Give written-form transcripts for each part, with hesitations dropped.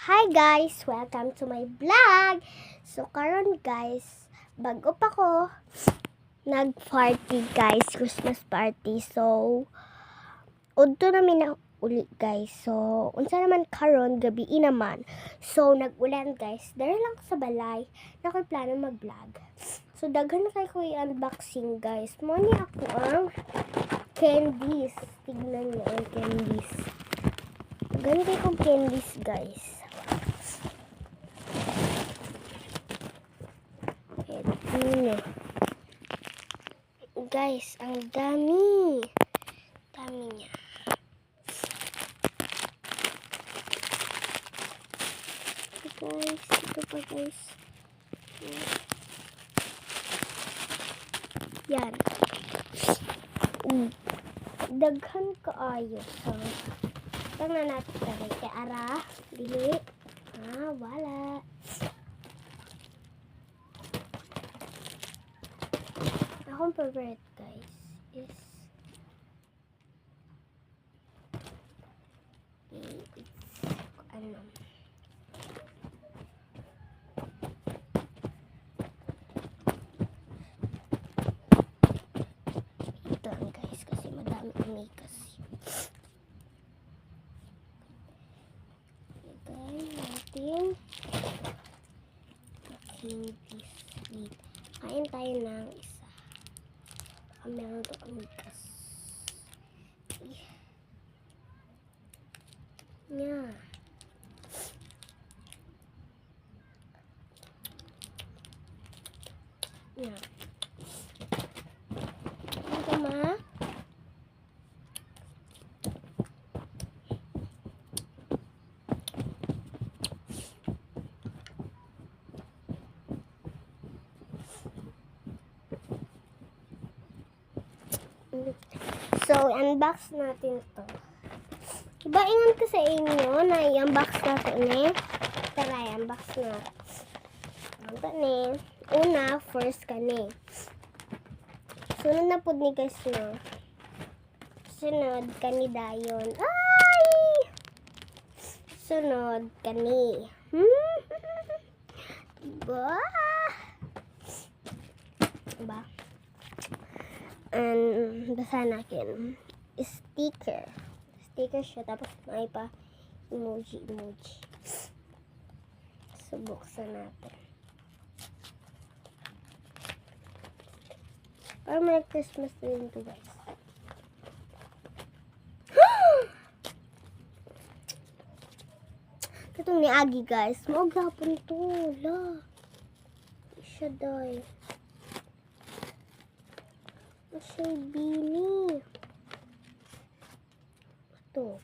Hi guys! Welcome to my vlog! So karon guys, bago pa ko nag-party guys, Christmas party. So, udto namin na uli guys. So, unsa naman karon gabi naman. So, nag-ulan guys. Dara lang sa balay na ko'y plano mag-vlog. So, daghan na kayo i-unboxing guys. Mo ni ako ang candies. Tignan niyo ang candies. Ganito yung candies guys. Eto. Guys, ang dami. Dami niya. Guys, ito pa guys. Yan. Daghan kaayo. So, tangnan natin tayo. Kaya ara, dili. Wala. Akong favorite guys is ano, ito guys kasi madami ini kasi. Lagay natin candy sweet. Kain tayo ng isa. Meron to amigas. Yeah. Yeah. Ito ma. So, unbox natin to. Ibaingan ko sa inyo na i-unbox natin eh. Tara, i-unbox na. Ito ni. Una, first ka ni. Sunod na po ni guys no. Sunod ka ni dayon. Ay! Sunod ka ni. Ba? Ba? Basa natin. Sticker. Sticker siya. Tapos may pa emoji. So, buksan natin. Parang may Christmas din ito guys. Itong ni Agi guys. Maugapon ito. La. Siya dahi. Siya bini. Ito.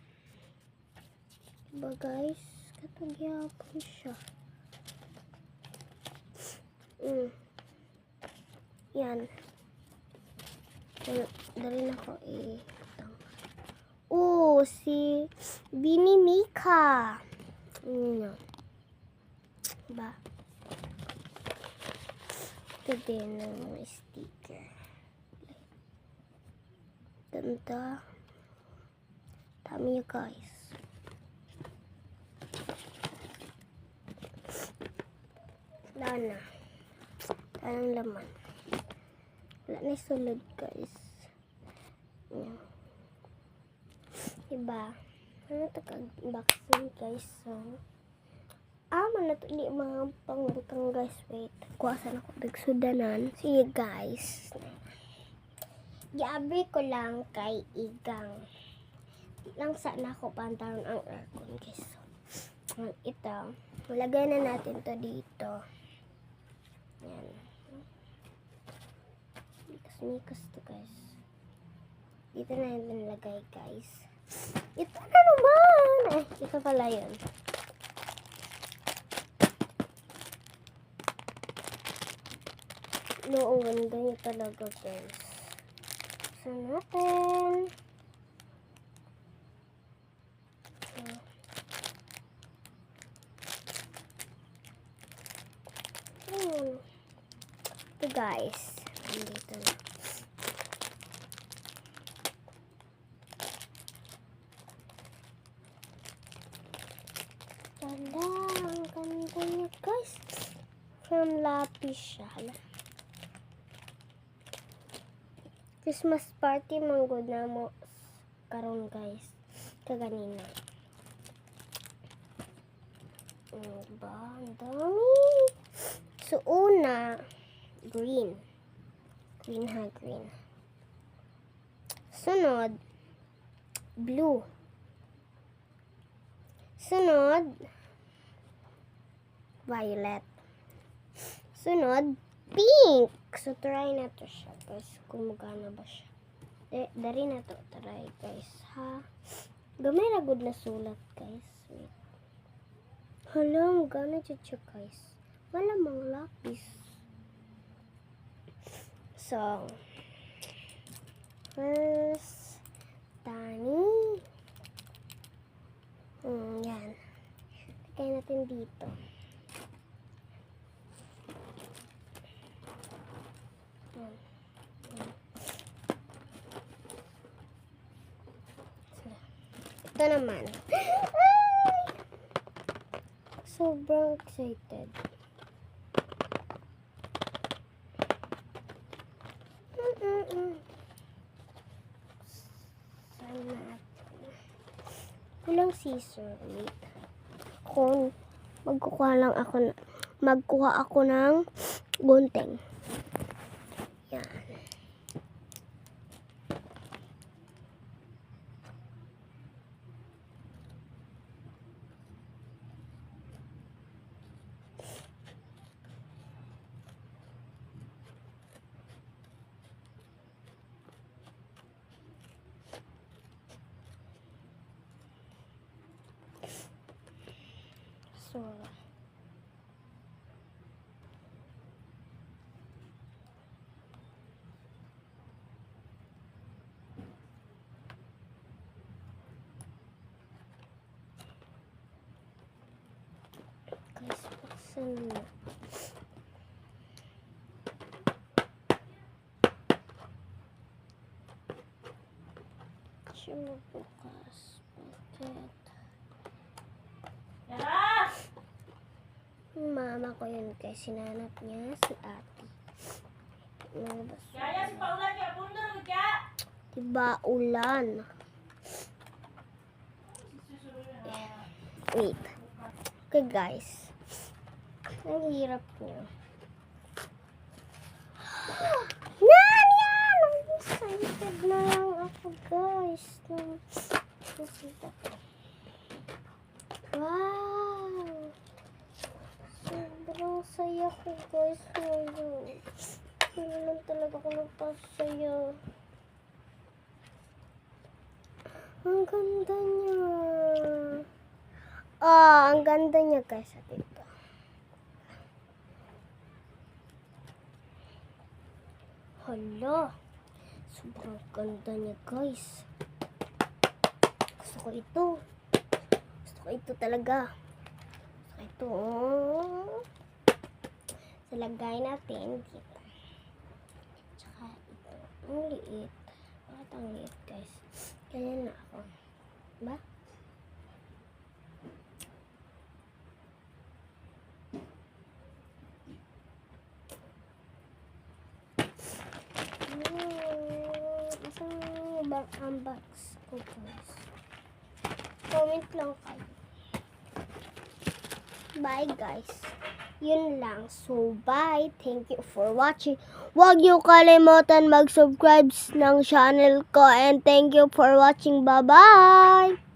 Diba guys? Katagyapon siya. Yan. Dali na ko si Bini Mika. Yan. Diba? Ito din ang mga sticker. Ganda. Dami guys. Wala na. Anong laman? Wala na sulod guys. Yan. Diba? Ano ito kag-unboxing guys? So, man na ito di mga pangbutang guys. Wait. Kuwasan ako nagsudanan. Sige guys. Giabri ko lang kay Igang. Lang sana ako pantalon ang aircon guys. So, ito. Lagay na natin to dito. Yan. Mikas to guys. Dito na yung nilagay guys. Ito na naman! Ito pala yun. No, ang ganda niya talaga guys. So natin. Ito guys. Dito na. Tanda. From lapis siya. Hala. Christmas party manggod na mo karon guys. Kaganina. Diba? Ang dami. So, una, green. Green ha, green. Sunod, blue. Sunod, violet. Sunod, pink. So, try na to siya. Guys, kung magana ba siya. Dari na to. Try, guys, ha. Gamay na good na sulat, guys. Wait. Hala, magana siya, guys. Wala mang lapis. So, first, tani. Yan. Lagay natin dito. Yan. Ito naman. Ay! Sobrang excited. Walang scissor. Wait. Kung magkuha ako ng gunting. Yan. So, guys, buksan mo. Siya magbukas. Bakit? Mama ko yun guys. Sinanap niya si ate. Kaya si Paulan kaya bundar ka. Diba ulan? Wait. Okay guys. Ang hirap niya. Yan! Excited na lang ako guys. Wow! Sobrang saya ko guys ngayon. Hindi naman talaga ako nagpasaya. Ang ganda niya. Ang ganda niya guys. Dito. Hala. Sobrang ganda niya guys. Gusto ko ito. Gusto ko ito talaga. Gusto ko ito. Salagay natin dito. Tsaka ito. Ang liit. Bakit ang liit guys? Ganyan na ako. Diba? Isang unbox ko guys. Comment lang kayo. Bye guys. Yun lang. So bye. Thank you for watching. Huwag niyo kalimutan mag-subscribe ng channel ko. And thank you for watching. Bye bye.